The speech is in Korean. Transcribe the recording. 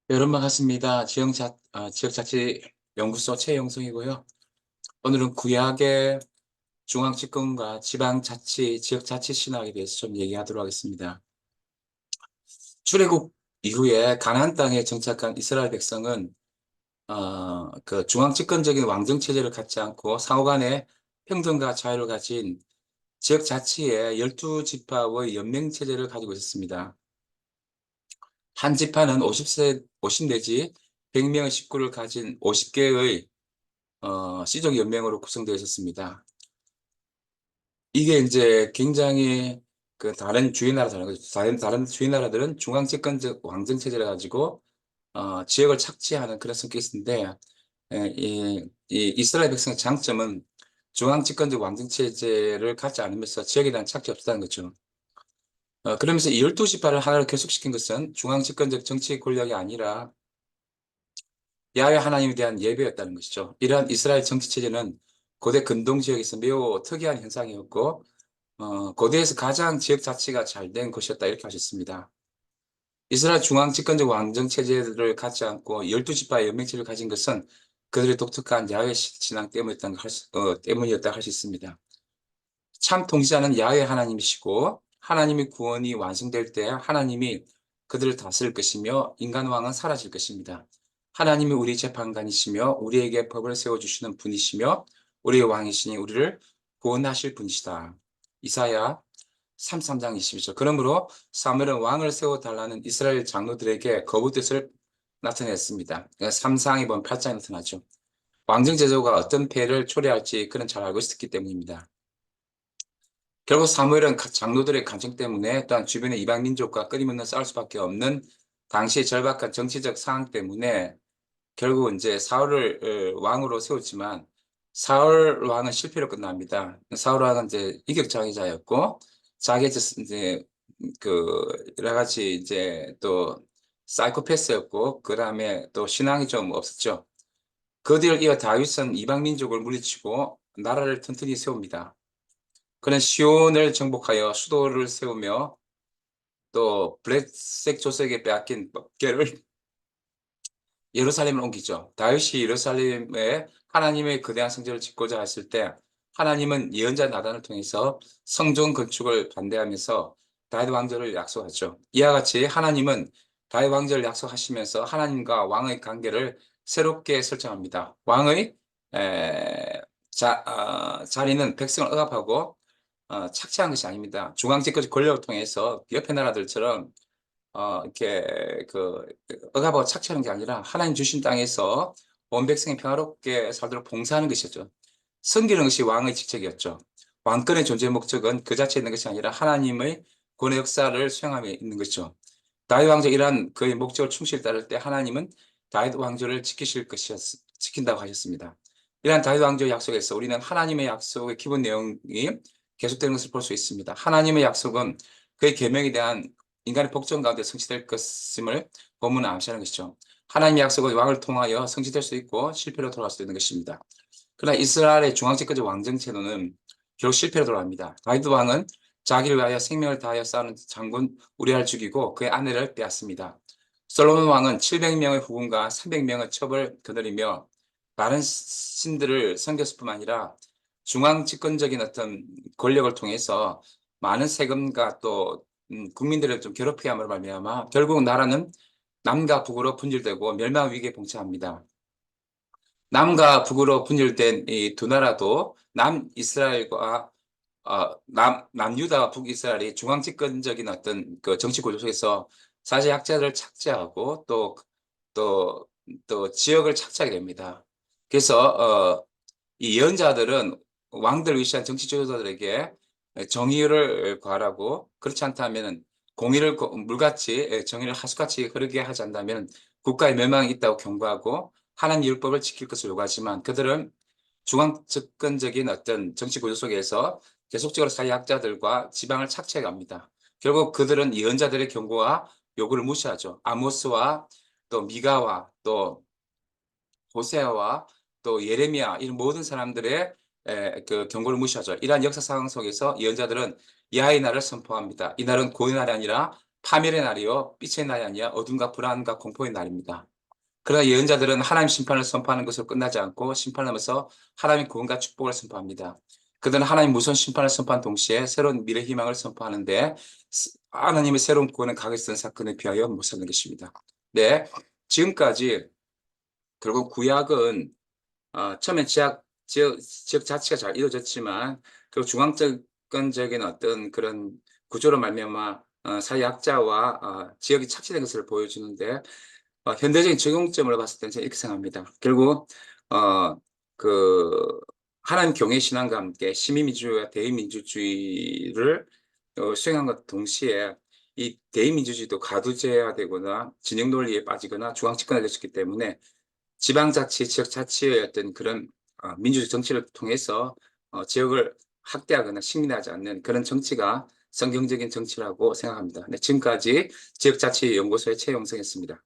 여러분 반갑습니다. 지역자치연구소 최영성이고요. 오늘은 구약의 중앙집권과 지방자치, 지역자치 신학에 대해서 좀 얘기하도록 하겠습니다. 출애굽 이후에 가나안 땅에 정착한 이스라엘 백성은 그 중앙집권적인 왕정 체제를 갖지 않고 상호간의 평등과 자유를 가진 지역자치의 12지파의 연맹 체제를 가지고 있었습니다. 한 지파는 50 내지 100명의 식구를 가진 50개의 시족 연맹으로 구성되어 있었습니다. 이게 이제 굉장히 그 다른 주위 나라 다른 거죠. 다른 주위 나라들은 중앙집권적 왕정 체제를 가지고 지역을 착지하는 그런 성격이 있는데 이 이스라엘 백성의 장점은 중앙집권적 왕정 체제를 갖지 않으면서 지역에 대한 착지 없다는 거죠. 그러면서 이 12지파를 하나로 결속시킨 것은 중앙집권적 정치 권력이 아니라 야훼 하나님에 대한 예배였다는 것이죠. 이러한 이스라엘 정치 체제는 고대 근동 지역에서 매우 특이한 현상이었고, 고대에서 가장 지역 자치가 잘 된 것이었다 이렇게 하셨습니다. 이스라엘 중앙 집권적 왕정 체제를 갖지 않고 12지파의 연맹체를 가진 것은 그들의 독특한 야훼 신앙 때문이었다 할 수 있습니다. 참 통치자는 야훼 하나님이시고 하나님의 구원이 완성될 때 하나님이 그들을 다스릴 것이며 인간 왕은 사라질 것입니다. 하나님이 우리 재판관이시며 우리에게 법을 세워주시는 분이시며 우리의 왕이시니 우리를 구원하실 분이시다. 이사야 33장 22절. 그러므로 사무엘은 왕을 세워달라는 이스라엘 장로들에게 거부 뜻을 나타냈습니다. 3상에 보면 8장에 나타나죠. 왕정 제도가 어떤 폐해를 초래할지 그는 잘 알고 있었기 때문입니다. 결국 사무엘은 장로들의 간청 때문에 또한 주변의 이방 민족과 끊임없는 싸울 수밖에 없는 당시의 절박한 정치적 상황 때문에 결국 이제 사울을 왕으로 세웠지만 사울 왕은 실패로 끝납니다. 사울 왕은 이제 이격자의자였고 자기 이제 그 여러 가지 이제 또 사이코패스였고 그 다음에 또 신앙이 좀 없었죠. 그 뒤를 이어 다윗은 이방 민족을 물리치고 나라를 튼튼히 세웁니다. 그는 시온을 정복하여 수도를 세우며 또 블레셋 조석에 빼앗긴 법궤를 예루살렘을 옮기죠. 다윗이 예루살렘에 하나님의 거대한 성전을 짓고자 했을 때 하나님은 예언자 나단을 통해서 성전 건축을 반대하면서 다윗 왕조를 약속하죠. 이와 같이 하나님은 다윗 왕조를 약속하시면서 하나님과 왕의 관계를 새롭게 설정합니다. 왕의 자리는 백성을 억압하고 착취한 것이 아닙니다. 중앙집권 권력을 통해서 옆에 나라들처럼 이렇게 억압하고 착취하는 게 아니라 하나님 주신 땅에서 온 백성이 평화롭게 살도록 봉사하는 것이었죠. 섬기는 것이 왕의 직책이었죠. 왕권의 존재 목적은 그 자체에 있는 것이 아니라 하나님의 구원의 역사를 수행함에 있는 것이죠. 다윗 왕조 이러한 그의 목적을 충실히 따를 때 하나님은 다윗 왕조를 지킨다고 하셨습니다. 이러한 다윗 왕조의 약속에서 우리는 하나님의 약속의 기본 내용이 계속되는 것을 볼 수 있습니다. 하나님의 약속은 그의 계명에 대한 인간의 복종 가운데 성취될 것임을 본문은 암시하는 것이죠. 하나님의 약속은 왕을 통하여 성취될 수 있고 실패로 돌아갈 수도 있는 것입니다. 그러나 이스라엘의 중앙집권적 왕정 제도는 결국 실패로 돌아갑니다. 다윗 왕은 자기를 위하여 생명을 다하여 싸우는 장군 우리아를 죽이고 그의 아내를 빼앗습니다. 솔로몬 왕은 700명의 후궁과 300명의 첩을 거느리며 다른 신들을 섬겼을 뿐만 아니라 중앙 집권적인 어떤 권력을 통해서 많은 세금과 또 국민들을 좀 괴롭히게 함으로 말미암아 결국 나라는 남과 북으로 분열되고 멸망 위기에 봉착합니다. 남과 북으로 분열된 이 두 나라도 남이스라엘과 남유다와 북이스라엘이 중앙집권적인 어떤 그 정치 구조 속에서 사실 약자들을 착제하고 또 지역을 착취하게 됩니다. 그래서 이 예언자들은 왕들 위시한 정치 지도자들에게 정의를 구하라고 그렇지 않다면 공의를 물같이 정의를 하수같이 흐르게 하지 않다면 국가의 멸망이 있다고 경고하고 하나님 율법을 지킬 것을 요구하지만 그들은 중앙 집권적인 어떤 정치 구조 속에서 계속적으로 사회학자들과 지방을 착취해 갑니다. 결국 그들은 예언자들의 경고와 요구를 무시하죠. 아모스와 또 미가와 또 호세아와 또 예레미야 이런 모든 사람들의 그 경고를 무시하죠. 이러한 역사 상황 속에서 예언자들은 야훼 날을 선포합니다. 이 날은 고의 날이 아니라 파멸의 날이요, 빛의 날이 아니라 어둠과 불안과 공포의 날입니다. 그러나 예언자들은 하나님 심판을 선포하는 것으로 끝나지 않고 심판하면서 하나님의 구원과 축복을 선포합니다. 그들은 하나님 무서운 심판을 선포한 동시에 새로운 미래 희망을 선포하는데 하나님의 새로운 구원의 각을 쓴 사건에 비하여 못사는 것입니다. 네, 지금까지 결국 구약은 처음에 지역 자치가 잘 이루어졌지만 그 중앙정권적인 어떤 그런 구조로 말미암아 사회학자와 지역이 착취된 것을 보여주는데 현대적인 적용점을 봤을 때는 저는 이렇게 생각합니다. 결국 어, 그 하나님 경외 신앙과 함께 시민민주주의와 대의민주주의를 수행한 것 동시에 이 대의민주주의도 가두제화되거나 진영 논리에 빠지거나 중앙집권화 됐기 때문에 지방자치, 지역자치의 어떤 그런 민주주의 정치를 통해서 지역을 확대하거나 식민하지 않는 그런 정치가 성경적인 정치라고 생각합니다. 네, 지금까지 지역자치연구소의 최영성이었습니다.